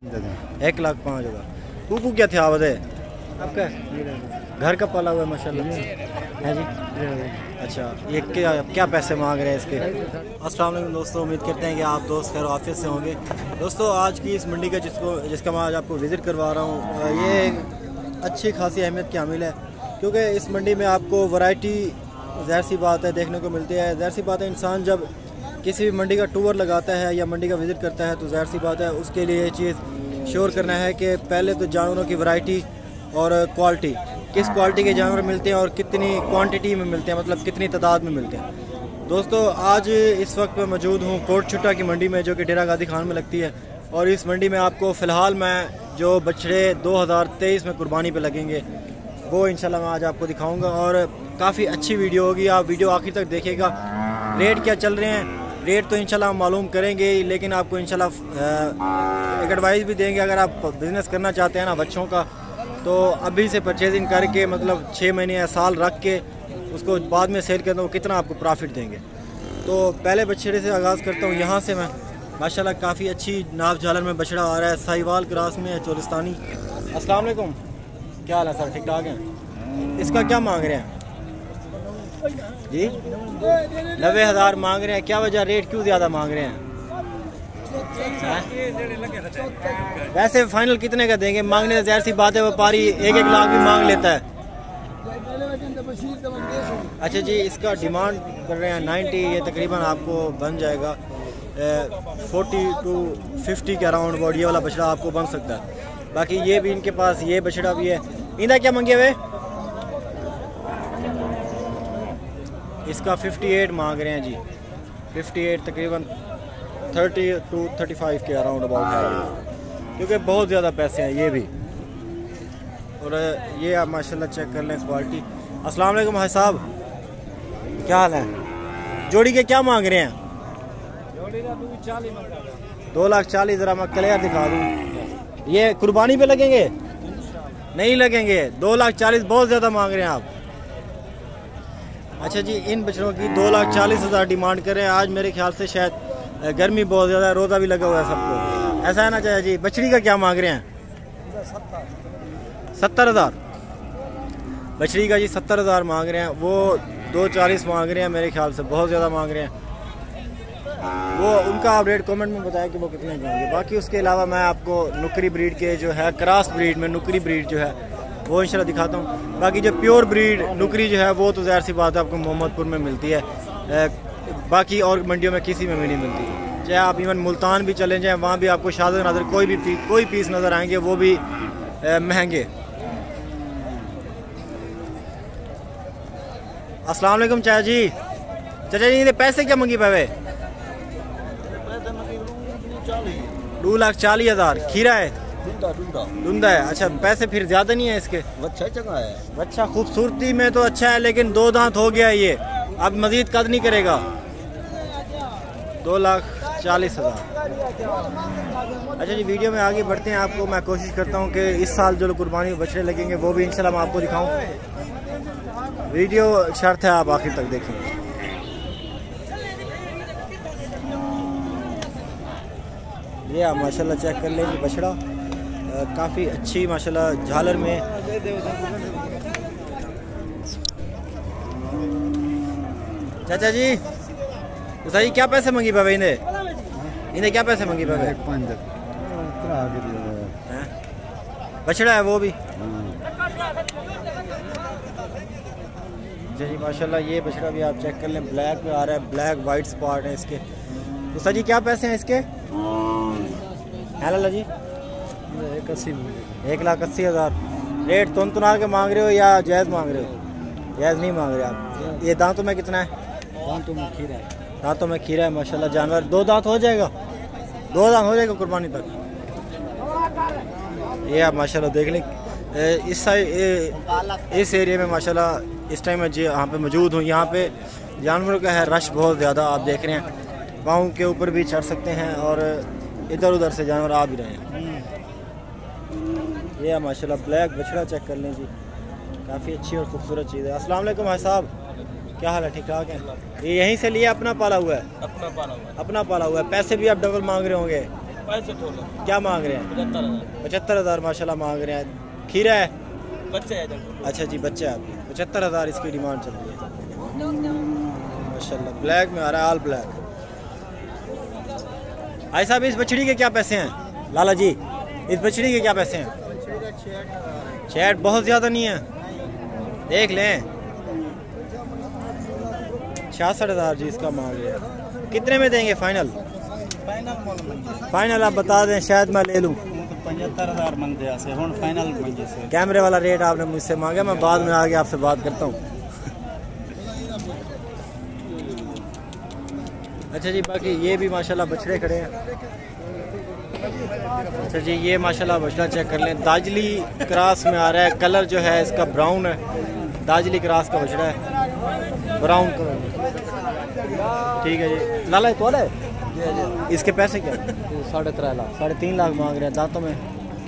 1,05,000। कुकू क्या थे आवत है आपका? घर का पाला हुआ है माशाल्लाह है जी। अच्छा, ये क्या पैसे मांग रहे हैं इसके? अस्सलाम वालेकुम दोस्तों, उम्मीद करते हैं कि आप दोस्त खैर ऑफिस से होंगे। दोस्तों आज की इस मंडी का जिसका मैं आज आपको विज़िट करवा रहा हूँ, ये अच्छी खासी अहमियत की हामिल है, क्योंकि इस मंडी में आपको वैरायटी ज़ाहिर सी बात है देखने को मिलती है। ज़ाहिर सी बात है इंसान जब किसी भी मंडी का टूर लगाता है या मंडी का विज़िट करता है तो ज़ाहिर सी बात है उसके लिए ये चीज़ श्योर करना है कि पहले तो जानवरों की वैरायटी और क्वालिटी, किस क्वालिटी के जानवर मिलते हैं और कितनी क्वांटिटी में मिलते हैं, मतलब कितनी तादाद में मिलते हैं। दोस्तों आज इस वक्त मैं मौजूद हूँ कोट छुट्टा की मंडी में, जो कि डेरा गादी खान में लगती है। और इस मंडी में आपको फ़िलहाल मैं जो बछड़े 2023 में कुर्बानी पे लगेंगे वो इंशाल्लाह मैं आज आपको दिखाऊंगा, और काफ़ी अच्छी वीडियो होगी, आप वीडियो आखिर तक देखिएगा। रेट क्या चल रहे हैं, रेट तो इंशाल्लाह हम मालूम करेंगे ही, लेकिन आपको इंशाल्लाह एक एडवाइस भी देंगे। अगर आप बिज़नेस करना चाहते हैं ना बच्चों का, तो अभी से परचेजिंग करके मतलब 6 महीने या साल रख के उसको बाद में सेल करना, वो कितना आपको प्रॉफिट देंगे। तो पहले बछड़े से आगाज़ करता हूँ। यहाँ से मैं माशाल्लाह काफ़ी अच्छी नाप झालर में बछड़ा आ रहा है, साहिवाल क्रॉस में है, चोलिस्तानी। अस्सलाम वालेकुम, क्या हाल है सर? ठीक ठाक हैं। इसका क्या मांग रहे हैं जी? 90,000 मांग रहे हैं। क्या वजह, रेट क्यों ज़्यादा मांग रहे हैं? वैसे फाइनल कितने का देंगे? मांगने से ज़ाहिर सी बात है व्यापारी 1-1 लाख भी मांग लेता है। अच्छा जी, इसका डिमांड कर रहे हैं 90, ये तकरीबन आपको बन जाएगा 40 to 50 के अराउंड अबाउट ये वाला बछड़ा आपको बन सकता है। बाकी ये भी इनके पास ये बछड़ा भी है। इनका क्या मंगे हुए? इसका 58 मांग रहे हैं जी, 58 तकरीबन 30 to 35 के अराउंड अबाउट है, क्योंकि बहुत ज़्यादा पैसे हैं ये भी। और ये आप माशाल्लाह चेक कर लें क्वालिटी। अस्सलाम वालेकुम भाई साहब, क्या हाल है? जोड़ी के क्या मांग रहे हैं? 2,40,000। ज़रा मैं क्लियर दिखा दूँ, ये कुर्बानी पे लगेंगे? नहीं लगेंगे। 2,40,000 बहुत ज़्यादा मांग रहे हैं आप। अच्छा जी, इन बछड़ों की 2,40,000 डिमांड करें। आज मेरे ख्याल से शायद गर्मी बहुत ज़्यादा है, रोज़ा भी लगा हुआ है सबको, ऐसा है ना चाचा जी? बछड़ी का क्या मांग रहे हैं? 70,000। बछड़ी का जी 70,000 मांग रहे हैं। वो 2,40,000 मांग रहे हैं, मेरे ख्याल से बहुत ज़्यादा मांग रहे हैं। वो उनका आप रेट कमेंट में बताया कि वो कितने जाएंगे। बाकी उसके अलावा मैं आपको नुकरी ब्रीड के जो है, क्रॉस ब्रीड में नुकरी ब्रीड जो है वो इंशाल्लाह दिखाता हूँ। बाकी जो प्योर ब्रीड नुकरी जो है वो तो ज़ाहिर सी बात है आपको मोहम्मदपुर में मिलती है, बाकी और मंडियों में किसी में भी नहीं मिलती। चाहे आप इवन मुल्तान भी चले जाएँ, वहाँ भी आपको शादर नज़र कोई पीस नज़र आएंगे, वो भी महंगे। अस्सलाम वालेकुम चाचा जी। चाचा जी ने पैसे क्या मंगी पावे? 2,40,000। खीरा है? धुंधा है। अच्छा, पैसे फिर ज्यादा नहीं है इसके? अच्छा चंगा है, अच्छा खूबसूरती में तो अच्छा है, लेकिन 2 दांत हो गया ये, अब मजीद कद नहीं करेगा। 2,40,000। अच्छा जी, वीडियो में आगे बढ़ते हैं। आपको मैं कोशिश करता हूँ कि इस साल जो कुर्बानी में बछड़े लगेंगे वो भी इंशाल्लाह मैं आपको दिखाऊँ। वीडियो शर्त है आप आखिर तक देखेंगे। ये आप माशाल्लाह चेक कर लेंगे बछड़ा, काफ़ी अच्छी माशाल्लाह झालर में। चाचा जी बताइए क्या पैसे मंगी पावे? इन्हें क्या पैसे मंगी पावे? बछड़ा है वो भी? जी माशाल्लाह ये बछड़ा भी आप चेक कर लें, ब्लैक में आ रहा है, ब्लैक वाइट स्पॉट है इसके। तो सर जी क्या पैसे हैं इसके? हेलो जी, 1,80,000। रेट तुना के मांग रहे हो या जायज़ मांग रहे हो? जायज़ नहीं मांग रहे आप। ये दांतों में कितना है? दांतों में खीरा है। दांतों में खीरा है माशाल्लाह। जानवर 2 दांत हो जाएगा, 2 दांत हो जाएगा कुर्बानी तक। ये आप माशाल्लाह देख लें। इस एरिया में माशाल्लाह इस टाइम मैं यहाँ पे मौजूद हूँ। यहाँ पे जानवरों का है रश बहुत ज़्यादा, आप देख रहे हैं। पाँव के ऊपर भी चढ़ सकते हैं और इधर उधर से जानवर आ भी रहे हैं। ये माशाल्लाह ब्लैक बछड़ा चेक कर लें जी, काफ़ी अच्छी और खूबसूरत चीज़ है। अस्सलाम वालेकुम भाई साहब, क्या हाल है? ठीक ठाक है। ये यहीं से लिया? अपना पाला हुआ है? अपना पाला हुआ है। पैसे भी आप डबल मांग रहे होंगे? क्या मांग रहे हैं? 75,000 माशाल्लाह मांग रहे हैं। खीरा है? बच्चे है। अच्छा जी, बच्चे है आपके। 75,000 इसकी डिमांड चल रही है माशाल्लाह। ब्लैक में आ रहा है, ऑल ब्लैक। भाई साहब इस बछड़ी के क्या पैसे हैं? लाला जी इस बछड़ी के क्या पैसे हैं? 66 बहुत ज़्यादा नहीं है, देख लें। 66,000 जी इसका मांग रहे हैं। कितने में देंगे फाइनल? फाइनल आप बता दें, शायद मैं ले लूँ। 75,000 मंगते से फाइनल मंगे से। कैमरे वाला रेट आपने मुझसे मांगा, मैं बाद में आगे आपसे बात करता हूँ। अच्छा जी, बाकी ये भी माशाल्लाह बछड़े खड़े हैं। अच्छा जी, ये माशाल्लाह बछड़ा चेक कर लें, दाजली क्रॉस में आ रहा है। कलर जो है इसका ब्राउन है, दाजली क्रॉस का बछड़ा है, ब्राउन कलर। ठीक है जी, लाला तो है। इसके पैसे क्या? 3.5 लाख। 3.5 लाख मांग रहे हैं। दांतों में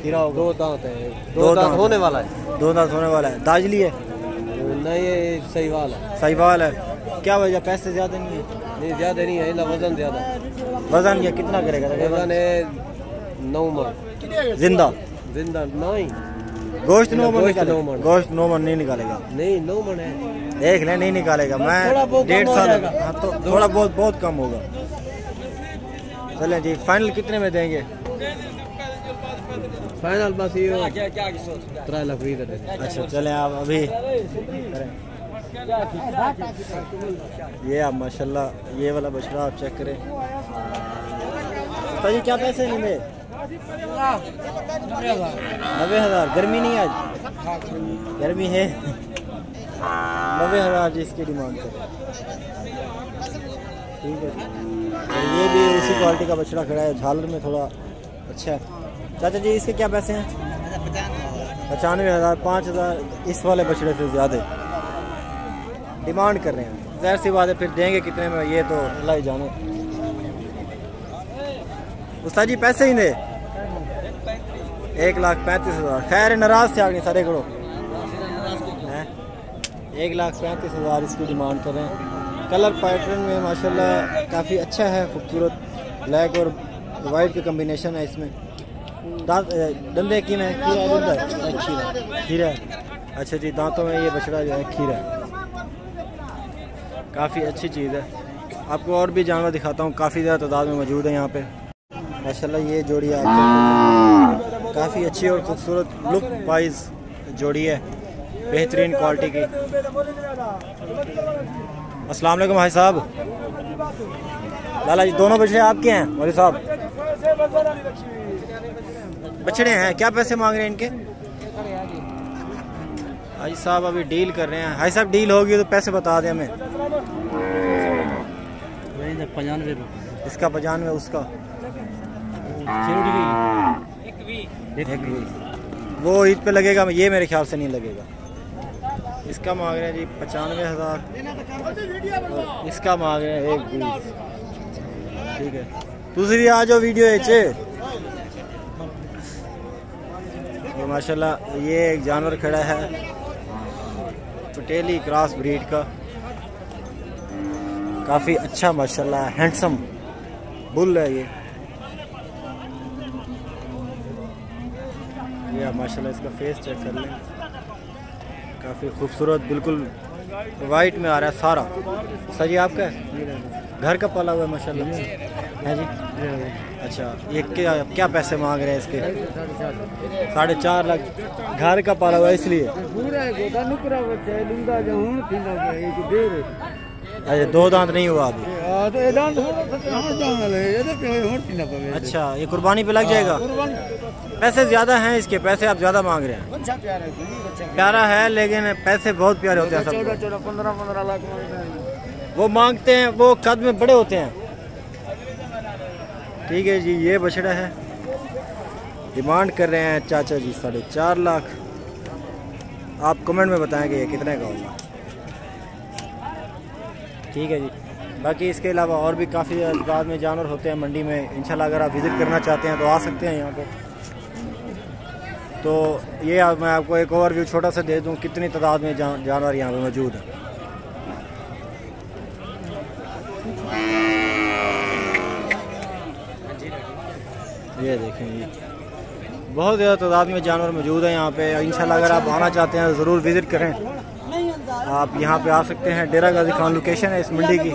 खीरा होगा? 2 दांत है। 2 दांत होने वाला है। 2 दांत होने वाला है। दाजली है? नहीं, ये सहीवाल है। सहीवाल है। क्या वजह, पैसे ज़्यादा नहीं है? नहीं ज़्यादा नहीं है, इला वजन ज़्यादा। वजन क्या कितना करेगा? वजन है 9 मन। जिंदा नहीं, गोश्त 9 मन गोश्त निकालेगा? 9 मन। गोश्त 9 मन नहीं निकालेगा। नहीं 9 मन है। देख ले, नहीं निकालेगा। मैं थोड़ा बहुत 1.5 कम हो साल। जाएगा। हाँ तो थोड़ा बहुत कम होगा। चलें जी, फाइनल कितने में देंगे? फाइनल बस ये 3 लाख 20 दे। अच्छा चलें आप अभी ये आप माशाल्लाह ये वाला बछड़ा आप चेक करें। तो जी क्या पैसे लेंगे? 90,000। गर्मी नहीं आज? गर्मी है। 90,000 जी इसकी डिमांड करें। ठीक है। और ये भी उसी क्वालिटी का बछड़ा खड़ा है, झालर में थोड़ा अच्छा है। चाचा जी इसके क्या पैसे हैं? 95,000। 5,000 इस वाले बछड़े से ज़्यादा डिमांड कर रहे हैं। ज़ाहिर सी बात है, फिर देंगे कितने में ये तो अल्लाह ही जाने। उस्ताद जी पैसे ही दे? 1,35,000। खैर नाराज थे आगे सारे करो। 1,35,000 इसकी डिमांड कर रहे हैं। कलर पैटर्न में माशाल्लाह काफ़ी अच्छा है, खूबसूरत। ब्लैक और वाइट का कम्बिनेशन है इसमें। दंदे की में खीरा है। अच्छा जी, दांतों में ये बछड़ा जो है खीरा है। काफ़ी अच्छी चीज़ है। आपको और भी जानवर दिखाता हूँ, काफ़ी ज़्यादा तादाद में मौजूद है यहाँ पे माशाल्लाह। ये जोड़ी आप काफ़ी अच्छी और खूबसूरत लुक वाइज जोड़ी है, बेहतरीन क्वालिटी की। अस्सलाम वालेकुम भाई साहब। लाला जी दोनों बछड़े आपके हैं? मौलवी साहब बछड़े हैं, क्या पैसे मांग रहे हैं इनके? हाजी साहब अभी डील कर रहे हैं। हाजी साहब डील होगी तो पैसे बता दें हमें। 95। इसका 95, उसका एक भी। वो ईद पे लगेगा, ये मेरे ख्याल से नहीं लगेगा। इसका मांग रहे हैं जी 95,000। इसका मांग रहे हैं 1,20। ठीक है, दूसरी आ जाओ वीडियो तो माशाल्लाह ये एक जानवर खड़ा है, पटेली क्रॉस ब्रीड का, काफ़ी अच्छा माशाल्लाह हैंडसम बुल है ये माशाल्लाह। इसका फेस चेक कर लें, काफ़ी खूबसूरत, बिल्कुल वाइट में आ रहा है सारा। सर जी आपका घर का पाला हुआ है माशाल्लाह है जी? अच्छा, ये क्या पैसे मांग रहे हैं इसके? 4.5 लाख। घर का पाला हुआ है इसलिए? अच्छा, 2 दांत नहीं हुआ अभी? अच्छा, ये कुर्बानी पे लग जाएगा? पैसे ज़्यादा हैं इसके, पैसे आप ज़्यादा मांग रहे हैं। प्यारा है लेकिन पैसे बहुत प्यारे होते हैं। 14-15 लाख वो मांगते हैं, वो कद में बड़े होते हैं। ठीक है जी, ये बछड़ा है, डिमांड कर रहे हैं चाचा जी 4.5 लाख। आप कमेंट में बताएंगे ये कितने का होगा। ठीक है जी, बाकी इसके अलावा और भी काफ़ी तादाद में जानवर होते हैं मंडी में। इंशाल्लाह अगर आप विज़िट करना चाहते हैं तो आ सकते हैं यहाँ पे। तो ये मैं आपको एक ओवरव्यू छोटा सा दे दूँ कितनी तादाद में जानवर यहाँ पे मौजूद है। ये देखें ये बहुत ज़्यादा तादाद में जानवर मौजूद हैं यहाँ पे। इंशाल्लाह अगर आप आना चाहते हैं ज़रूर विज़िट करें। आप यहाँ पे आ सकते हैं। डेरा गाजी खान लोकेशन है इस मंडी की।